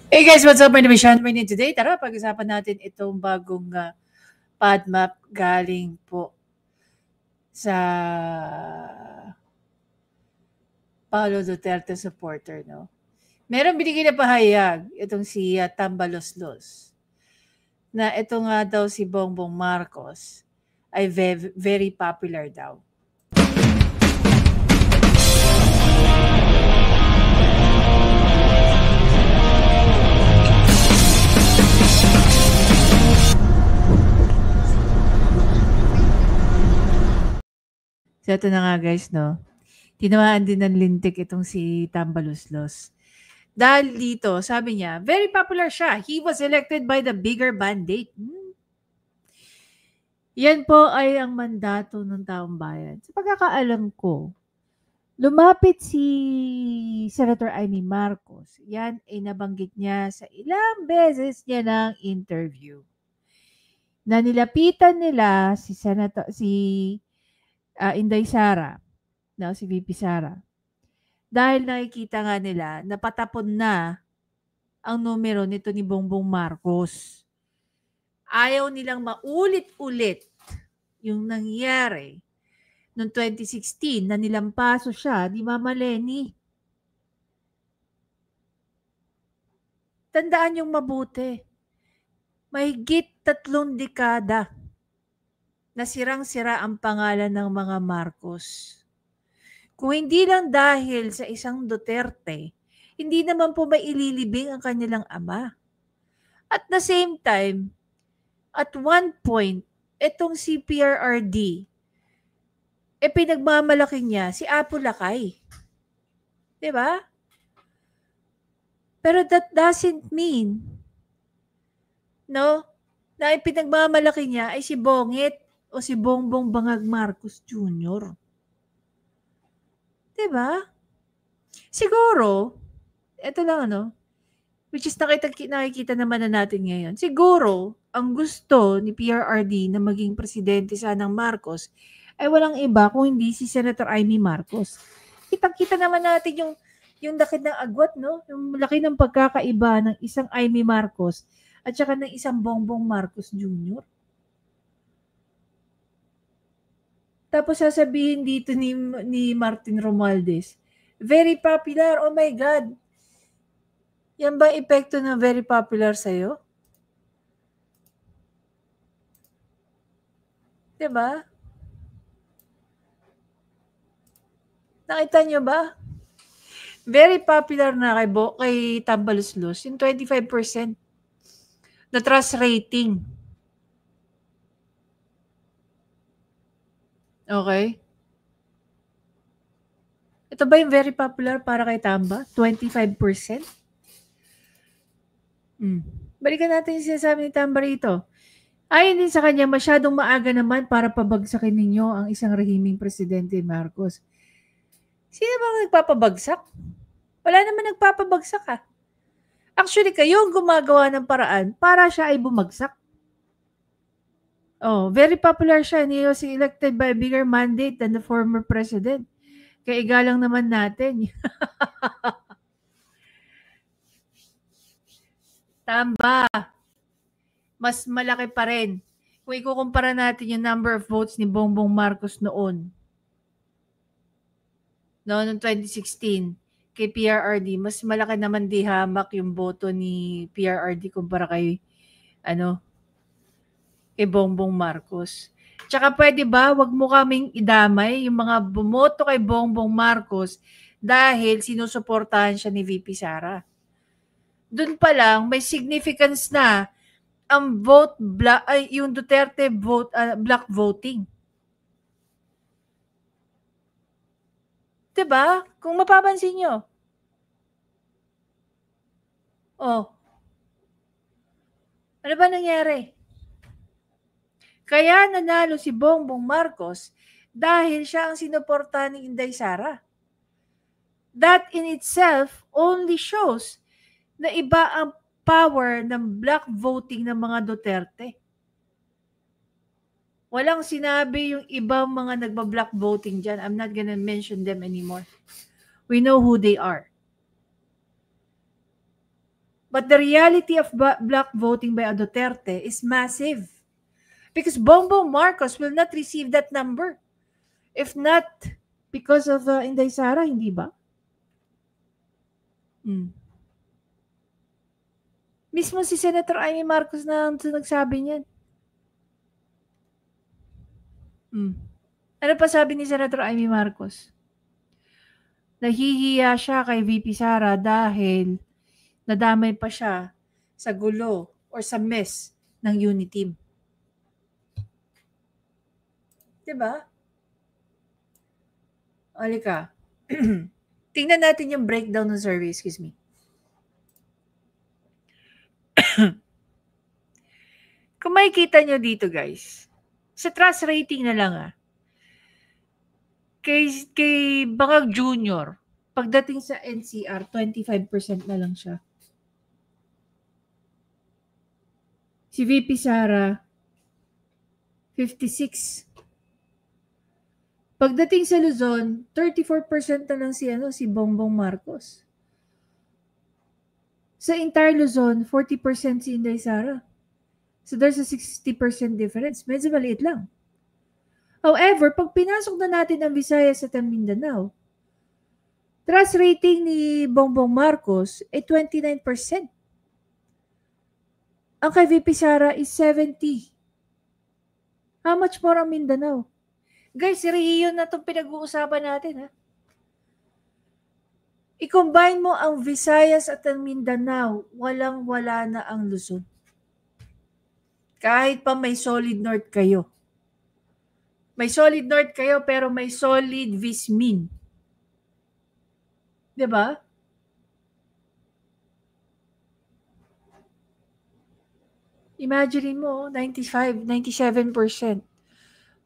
Hey guys, what's up? My name is Sean Manin. Today, tara, pag-usapan natin itong bagong PADMAP galing po sa Paulo Duterte supporter, no? Meron binigay na pahayag itong si Tambaloslos na ito nga daw si Bongbong Marcos ay very popular daw. So ito na nga guys, no? Tinamaan din ng lintik itong si Tambaloslos. Dahil dito, sabi niya, very popular siya. He was elected by the bigger mandate. Yan po ay ang mandato ng taong bayan. Sa pagkakaalam ko, lumapit si Senator Amy Marcos. Yan ay nabanggit niya sa ilang beses niya ng interview. Na nilapitan nila si Inday Sara, si VP Sara. Dahil nakikita nga nila na patapon na ang numero nito ni Bongbong Marcos. Ayaw nilang maulit-ulit yung nangyari noong 2016 na nilampaso siya ni Mama Leni. Tandaan yung mabuti. Mahigit 3 dekada na sirang-sira ang pangalan ng mga Marcos. Kung hindi lang dahil sa isang Duterte, hindi naman po maililibing ang kanilang ama. At the same time, at one point, itong si PRRD, pinagmamalaki niya si Apo Lakay. Diba? Pero that doesn't mean, no, na pinagmamalaki niya ay si Bongit o si Bongbong Bangag Marcos Jr. Diba? Siguro, ito lang which is nakikita naman na natin ngayon. Siguro, ang gusto ni PRRD na maging presidente sanang Marcos ay walang iba kung hindi si Senator Amy Marcos. Kitang-kita naman natin yung laki ng agwat, no? Yung laki ng pagkakaiba ng isang Amy Marcos at saka ng isang Bongbong Marcos Jr. Tapos sasabihin dito ni Martin Romualdez, very popular, oh my God. Yan ba epekto na very popular sa'yo? Diba? Nakita nyo ba? Very popular na kay Tambaloslos, yung 25% na trust rating. Okay? Ito ba yung very popular para kay Tamba? 25%? Balikan natin yung sinasabi ni Tamba rito. Ayon din sa kanya, masyadong maaga naman para pabagsakin ninyo ang isang rehimeng Presidente Marcos. Sino bang nagpapabagsak? Wala naman nagpapabagsak . Actually, kayo ang gumagawa ng paraan para siya ay bumagsak. Oh, very popular siya. He was elected by a bigger mandate than the former president. Kaya igalang naman natin. Tamba. Mas malaki pa rin. Kung ikukumpara natin yung number of votes ni Bongbong Marcos noon. Noong 2016, kay PRRD, mas malaki naman di hamak yung boto ni PRRD kumpara kay Bongbong Marcos. Tsaka pwede ba, wag mo kaming idamay yung mga bumoto kay Bongbong Marcos dahil sinusuportahan siya ni VP Sara. Doon pa lang, may significance na ang yung Duterte block voting. Diba? Kung mapapansin nyo. Oh. Ano ba nangyari? Kaya nanalo si Bongbong Marcos dahil siya ang sinuporta ni Inday Sara. That in itself only shows na iba ang power ng block voting ng mga Duterte. Walang sinabi yung ibang mga nagba-block voting dyan. I'm not gonna mention them anymore. We know who they are. But the reality of black voting by a Duterte is massive. Because Bongbong Marcos will not receive that number. If not because of Inday Sara, hindi ba? Mismo si Senator Amy Marcos na nagsabi niyan. Ano pa sabi ni Senator Amy Marcos? Nahihiya siya kay VP Sara dahil nadamay pa siya sa gulo or sa mess ng Uniteam. Diba? Halika. Tingnan natin yung breakdown ng survey. Excuse me. Kung makikita nyo dito, guys, sa trust rating na lang kay Bangag Jr., pagdating sa NCR, 25% na lang siya. Si VP Sara, 56. Pagdating sa Luzon, 34% na lang si Bongbong Marcos. Sa entire Luzon, 40% si Inday Sara. So there's a 60% difference. Medyo maliit lang. However, pag pinasok na natin ang Visayas at ang Mindanao, trust rating ni Bongbong Marcos ay 29%. Ang kay VP Sara is 70. How much more ang Mindanao? Guys, rehiyon na itong pinag-uusapan natin. I-combine mo ang Visayas at ang Mindanao, walang-wala na ang Luzon. Kahit pa may solid north kayo. May solid north kayo pero may solid Vismin. Diba? Imagine mo, 95, 97%.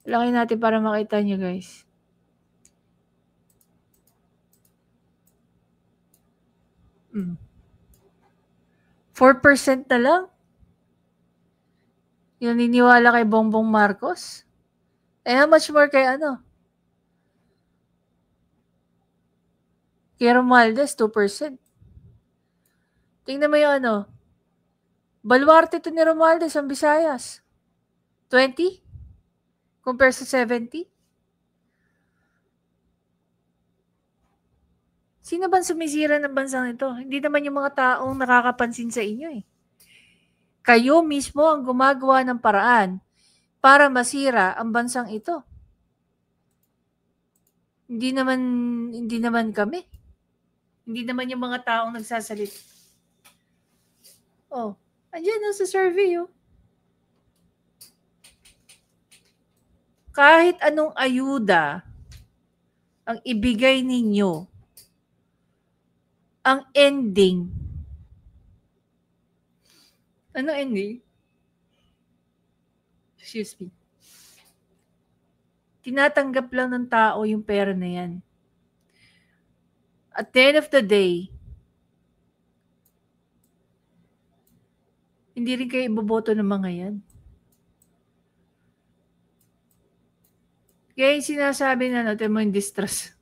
Laki natin para makita nyo, guys. Mm. 4% na lang. Yung niniwala kay Bongbong Marcos. How much more kay kay Romualdez, 2%. Tingnan mo yung Baluarte to ni Romualdez ang Visayas. 20? Compare sa 70? Sino bang sumisira ng bansang ito? Hindi naman yung mga taong nakakapansin sa inyo Kayo mismo ang gumagawa ng paraan para masira ang bansang ito. Hindi naman kami. Hindi naman yung mga taong nagsasalita. Andiyan sa survey Kahit anong ayuda ang ibigay ninyo, ang ending. Ano ending? Excuse me. Tinatanggap lang ng tao yung pera na yan. At the end of the day, hindi rin kayo iboboto ng mga yan. Kaya yung sinasabi na natin mo yung distrust.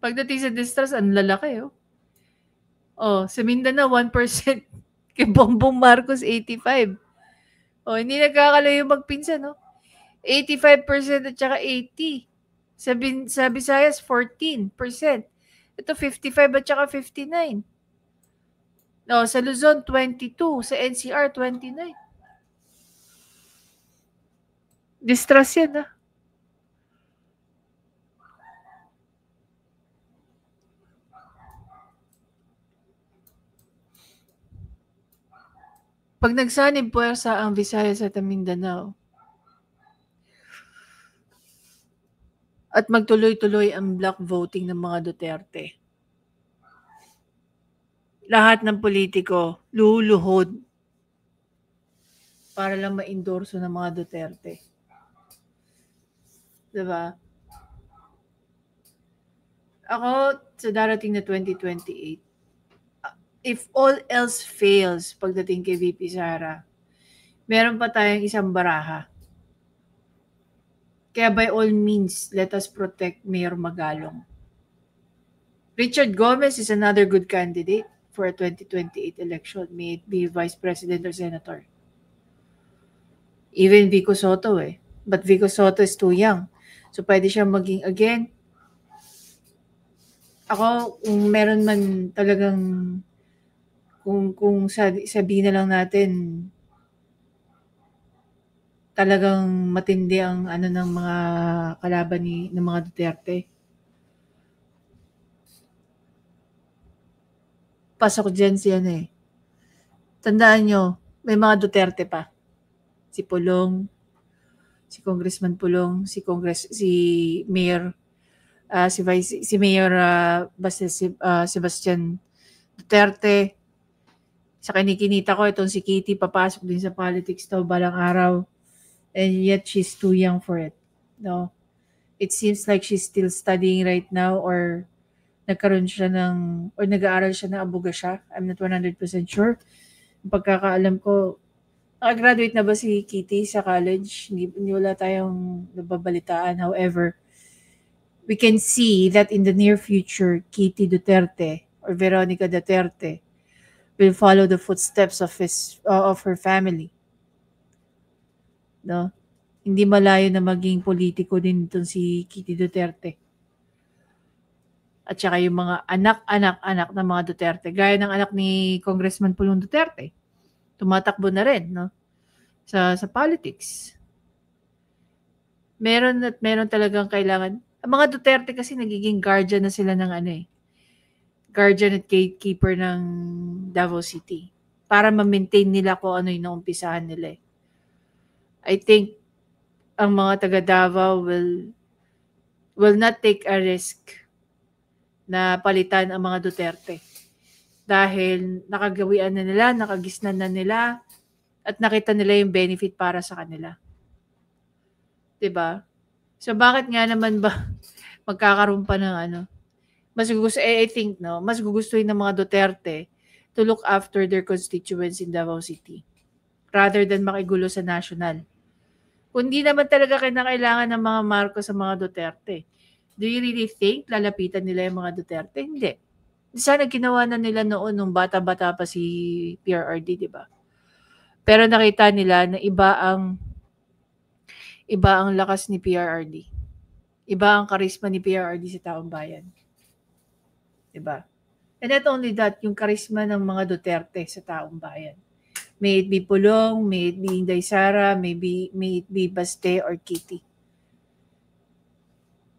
Pagdating sa distrust, ang lalaki sa Mindanao, 1%. Kay Bongbong Marcos, 85. Hindi nagkakalayo magpinsan 85% at saka 80. Sa Visayas, 14%. Ito, 55 at saka 59. Sa Luzon, 22. Sa NCR, 29. Distrust yan Pag nagsanib puwersa ang Visayas at ang Mindanao, at magtuloy-tuloy ang block voting ng mga Duterte, lahat ng politiko luluhod para lang ma-endorso ng mga Duterte. Diba? Ako, sa darating na 2028, if all else fails pagdating kay VP Sara, meron pa tayong isang baraha. Kaya by all means, let us protect Mayor Magalong. Richard Gomez is another good candidate for a 2028 election, may it be vice president or senator. Even Vico Soto eh. But Vico Soto is too young. So pwede siya maging again. Ako, kung meron man talagang kung sabihin na lang natin talagang matindi ang ano ng mga kalaban ng mga Duterte. Pasok dyan si ano eh. Tandaan nyo, may mga Duterte pa. Si Pulong, si Congressman Pulong, si Mayor si Mayor Sebastian Duterte. Sa kinikinita ko itong si Kitty papasok din sa politics daw balang araw. And yet she's too young for it. No. It seems like she's still studying right now or nag-aaral siya ng abogasya. I'm not 100% sure. Ang pagkakaalam ko, nakagraduate na ba si Kitty sa college? Hindi wala tayong nababalitaan. However, we can see that in the near future, Kitty Duterte or Veronica Duterte will follow the footsteps of her family. No? Hindi malayo na maging politiko din itong si Kitty Duterte. At saka yung mga anak ng mga Duterte. Gaya ng anak ni Congressman Pulong Duterte. Tumatakbo na rin, no? Sa politics. Meron talagang kailangan. Ang mga Duterte kasi nagiging guardian na sila ng guardian at gatekeeper ng Davao City. Para ma-maintain nila kung ano yung naumpisahan nila. I think ang mga taga Davao will not take a risk na palitan ang mga Duterte. Dahil nakagawian na nila, nakagisnan na nila, at nakita nila yung benefit para sa kanila. Diba? So bakit nga naman ba magkakaroon pa ng mas I think mas gugustuhin ng mga Duterte to look after their constituents in Davao City rather than makigulo sa national. Kung di naman talaga kinakailangan ng mga Marcos sa mga Duterte, do you really think lalapitan nila yung mga Duterte? Hindi. Sana ginawa na nila noon nung bata-bata pa si PRRD, di ba? Pero nakita nila na iba ang lakas ni PRRD. Iba ang karisma ni PRRD sa taong bayan. Di ba? And not only that, yung karisma ng mga Duterte sa taong bayan. May it be Pulong, may it be Inday Sara, may it be Baste or Kitty.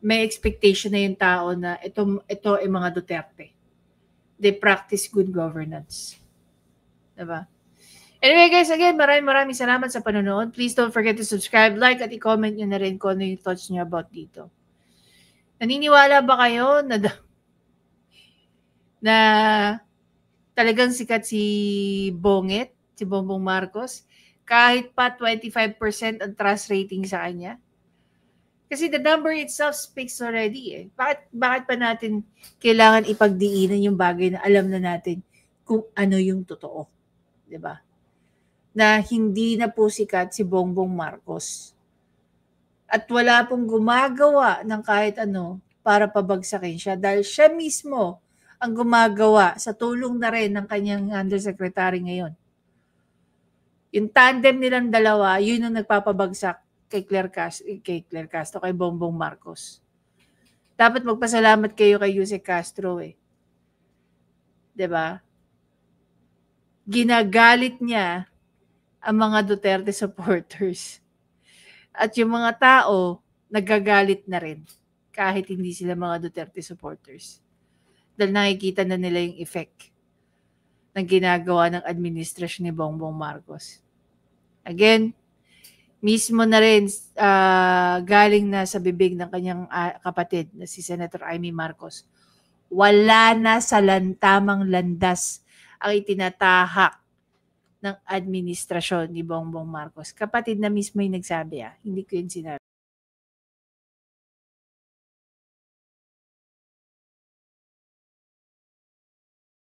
May expectation na yung tao na ito ay mga Duterte. They practice good governance. Diba? Anyway guys, again, maraming salamat sa panonood. Please don't forget to subscribe, like, at i-comment nyo na rin kung ano yung thoughts nyo about dito. Naniniwala ba kayo na talagang sikat si Bongit, si Bongbong Marcos, kahit pa 25% ang trust rating sa kanya? Kasi the number itself speaks already eh. Bakit pa natin kailangan ipagdiinan yung bagay na alam na natin kung ano yung totoo? Diba? Na hindi na po sikat si Bongbong Marcos. At wala pong gumagawa ng kahit ano para pabagsakin siya dahil siya mismo ang gumagawa sa tulong na rin ng kanyang undersecretary ngayon. Yung tandem nilang dalawa, yun ang nagpapabagsak kay Claire Castro, kay Bongbong Marcos. Dapat magpasalamat kayo kay Jose Castro eh. 'Di ba? Ginagalit niya ang mga Duterte supporters. At yung mga tao, nagagalit na rin kahit hindi sila mga Duterte supporters. Dahil nakikita na nila yung effect ng ginagawa ng administrasyon ni Bongbong Marcos. Again, mismo na rin galing na sa bibig ng kanyang kapatid na si Senator Amy Marcos. Wala na sa tamang landas ang itinatahak ng administrasyon ni Bongbong Marcos. Kapatid na mismo yung nagsabi hindi ko yun sinabi.